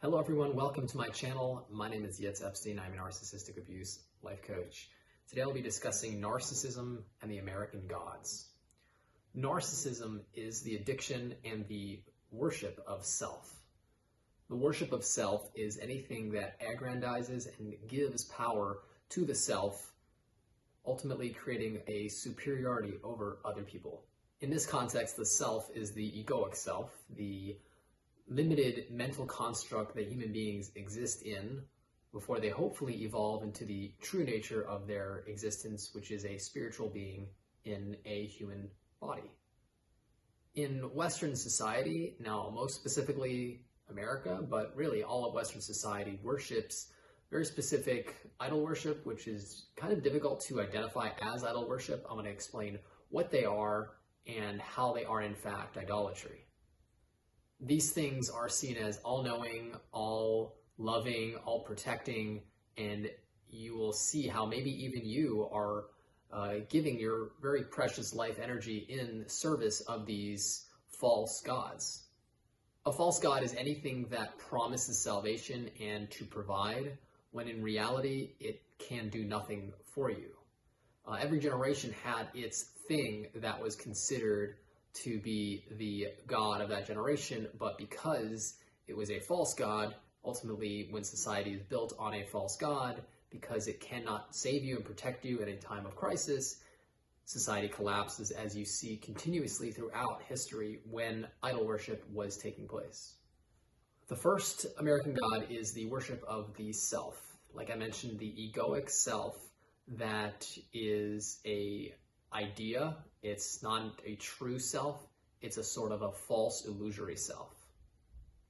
Hello everyone, welcome to my channel. My name is Yitz. I'm a narcissistic abuse life coach. Today I'll be discussing narcissism and the American gods. Narcissism is the addiction and the worship of self. The worship of self is anything that aggrandizes and gives power to the self, ultimately creating a superiority over other people. In this context, the self is the egoic self, the limited mental construct that human beings exist in before they hopefully evolve into the true nature of their existence, which is a spiritual being in a human body. In Western society, now most specifically America, but really all of Western society worships very specific idol worship, which is kind of difficult to identify as idol worship. I'm going to explain what they are and how they are in fact idolatry. These things are seen as all-knowing, all-loving, all-protecting, and you will see how maybe even you are giving your very precious life energy in service of these false gods. A false god is anything that promises salvation and to provide, when in reality it can do nothing for you. Every generation had its thing that was considered to be the god of that generation, but because it was a false god, ultimately when society is built on a false god, because it cannot save you and protect you in a time of crisis, society collapses, as you see continuously throughout history when idol worship was taking place. The first American god is the worship of the self. Like I mentioned, the egoic self that is a idea. It's not a true self, it's a sort of a false illusory self.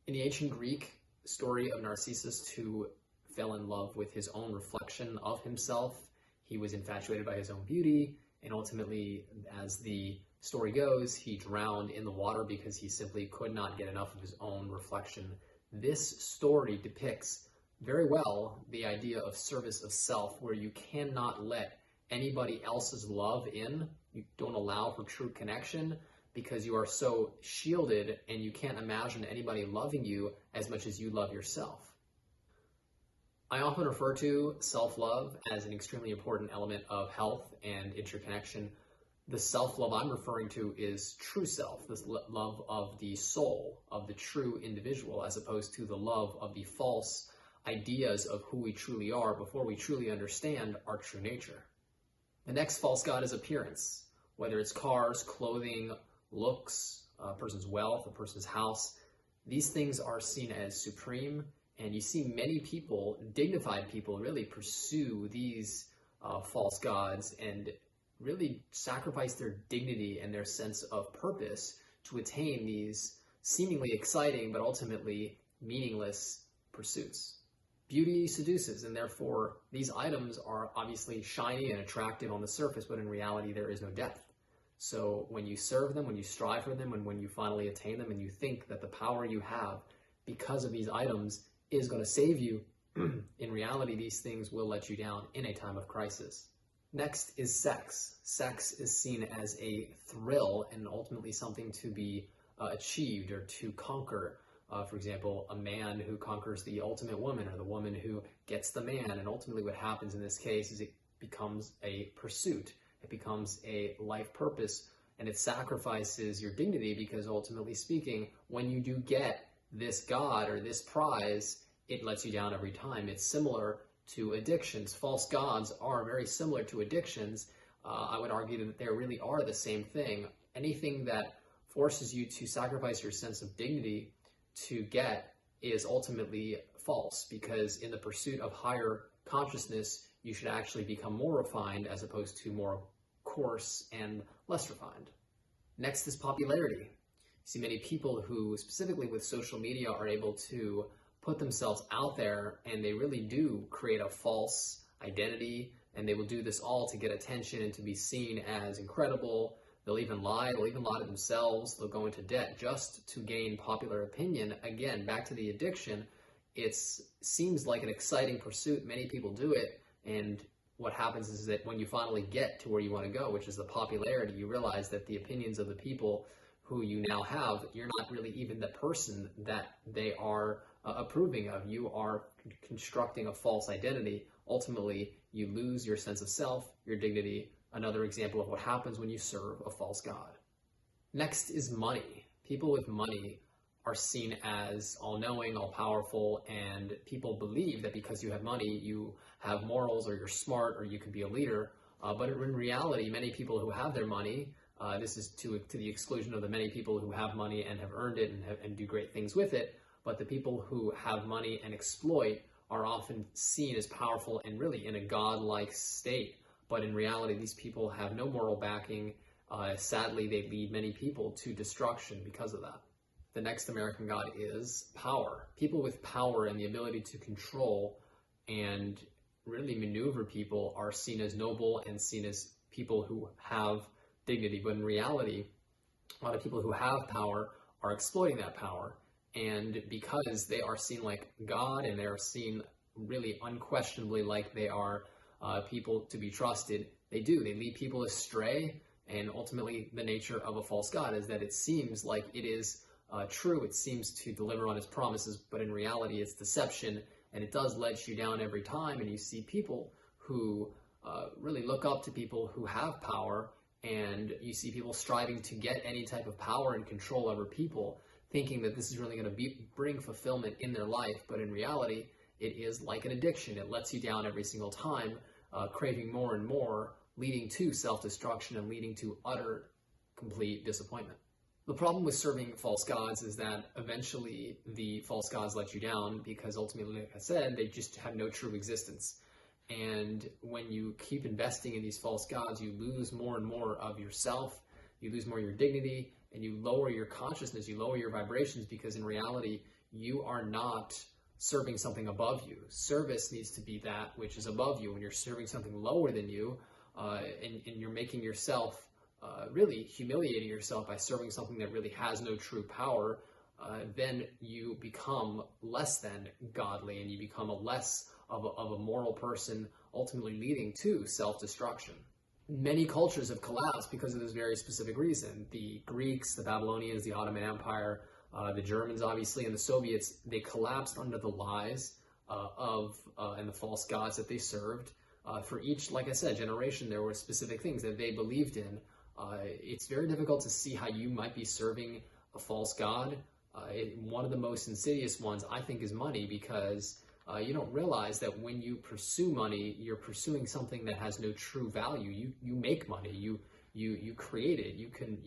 In the ancient Greek story of Narcissus, who fell in love with his own reflection of himself, he was infatuated by his own beauty, and ultimately, as the story goes, he drowned in the water because he simply could not get enough of his own reflection. This story depicts very well the idea of service of self, where you cannot let anybody else's love in. You don't allow for true connection because you are so shielded and you can't imagine anybody loving you as much as you love yourself. I often refer to self-love as an extremely important element of health and interconnection. The self-love I'm referring to is true self, this love of the soul, of the true individual, as opposed to the love of the false ideas of who we truly are before we truly understand our true nature. The next false god is appearance, whether it's cars, clothing, looks, a person's wealth, a person's house. These things are seen as supreme, and you see many people, dignified people, really pursue these false gods and really sacrifice their dignity and their sense of purpose to attain these seemingly exciting but ultimately meaningless pursuits. Beauty seduces, and therefore these items are obviously shiny and attractive on the surface, but in reality there is no depth. So when you serve them, when you strive for them, and when you finally attain them and you think that the power you have because of these items is going to save you, in reality these things will let you down in a time of crisis. Next is sex. Sex is seen as a thrill and ultimately something to be achieved or to conquer. For example, a man who conquers the ultimate woman, or the woman who gets the man, and ultimately what happens in this case is it becomes a pursuit, it becomes a life purpose, and it sacrifices your dignity because ultimately speaking, when you do get this god or this prize, it lets you down every time. It's similar to addictions. False gods are very similar to addictions. I would argue that they really are the same thing. Anything that forces you to sacrifice your sense of dignity to get is ultimately false, because in the pursuit of higher consciousness, you should actually become more refined as opposed to more coarse and less refined. Next is popularity. You see many people who, specifically with social media, are able to put themselves out there, and they really do create a false identity, and they will do this all to get attention and to be seen as incredible. They'll even lie to themselves, they'll go into debt just to gain popular opinion. Again, back to the addiction, it seems like an exciting pursuit, many people do it, and what happens is that when you finally get to where you want to go, which is the popularity, you realize that the opinions of the people who you now have, you're not really even the person that they are approving of. You are constructing a false identity. Ultimately, you lose your sense of self, your dignity. Another example of what happens when you serve a false god. Next is money. People with money are seen as all-knowing, all-powerful, and people believe that because you have money, you have morals, or you're smart, or you can be a leader. But in reality, many people who have their money, this is to the exclusion of the many people who have money and have earned it and do great things with it, but the people who have money and exploit are often seen as powerful and really in a godlike state. But in reality, these people have no moral backing. Sadly, they lead many people to destruction because of that. The next American god is power. People with power and the ability to control and really maneuver people are seen as noble and seen as people who have dignity. But in reality, a lot of people who have power are exploiting that power. And because they are seen like God and they are seen really unquestionably like they are people to be trusted, they lead people astray. And ultimately, the nature of a false god is that it seems like it is true, it seems to deliver on its promises, but in reality it's deception, and it does let you down every time. And you see people who really look up to people who have power, and you see people striving to get any type of power and control over people, thinking that this is really going to bring fulfillment in their life. But in reality, it is like an addiction. It lets you down every single time, craving more and more, leading to self-destruction and leading to utter, complete disappointment. The problem with serving false gods is that eventually the false gods let you down, because ultimately, like I said, they just have no true existence. And when you keep investing in these false gods, you lose more and more of yourself, you lose more of your dignity, and you lower your consciousness, you lower your vibrations, because in reality, you are not serving something above you. Service needs to be that which is above you. When you're serving something lower than you, and you're making yourself really humiliating yourself by serving something that really has no true power, then you become less than godly, and you become a less of a moral person, ultimately leading to self-destruction. Many cultures have collapsed because of this very specific reason. The Greeks, the Babylonians, the Ottoman Empire, the Germans, obviously, and the Soviets, they collapsed under the lies and the false gods that they served. For each, like I said, generation, there were specific things that they believed in. It's very difficult to see how you might be serving a false god. One of the most insidious ones, I think, is money, because you don't realize that when you pursue money, you're pursuing something that has no true value. You make money. You create it. You can.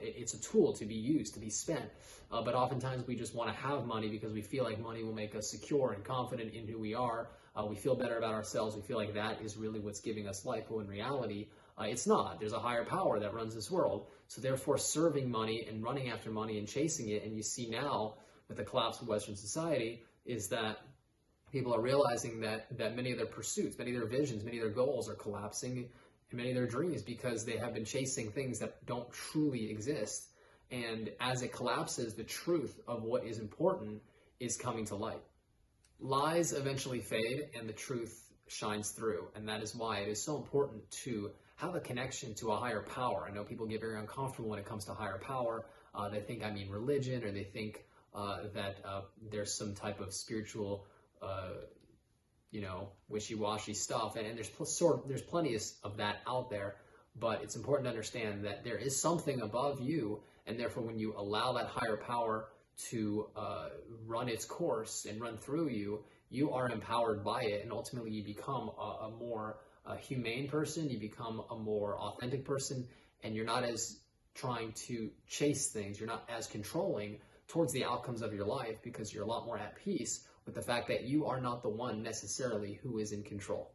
It's a tool to be used, to be spent. But oftentimes we just want to have money because we feel like money will make us secure and confident in who we are. We feel better about ourselves. We feel like that is really what's giving us life. But in reality, it's not. There's a higher power that runs this world. So therefore, serving money and running after money and chasing it, and you see now with the collapse of Western society, is that people are realizing that many of their pursuits, many of their visions, many of their goals are collapsing, and many of their dreams, because they have been chasing things that don't truly exist. And as it collapses, the truth of what is important is coming to light. Lies eventually fade, and the truth shines through. And that is why it is so important to have a connection to a higher power. I know people get very uncomfortable when it comes to higher power. They think I mean religion, or they think that there's some type of spiritual wishy-washy stuff, and there's plenty of that out there. But it's important to understand that there is something above you, and therefore when you allow that higher power to run its course and run through you, you are empowered by it, and ultimately you become a more humane person, you become a more authentic person, and you're not as trying to chase things, you're not as controlling towards the outcomes of your life, because you're a lot more at peace with the fact that you are not the one necessarily who is in control.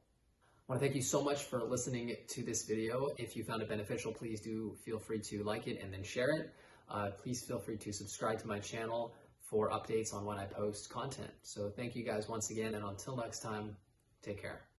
I want to thank you so much for listening to this video. If you found it beneficial, please do feel free to like it and then share it. Please feel free to subscribe to my channel for updates on when I post content. So thank you guys once again, and until next time, take care.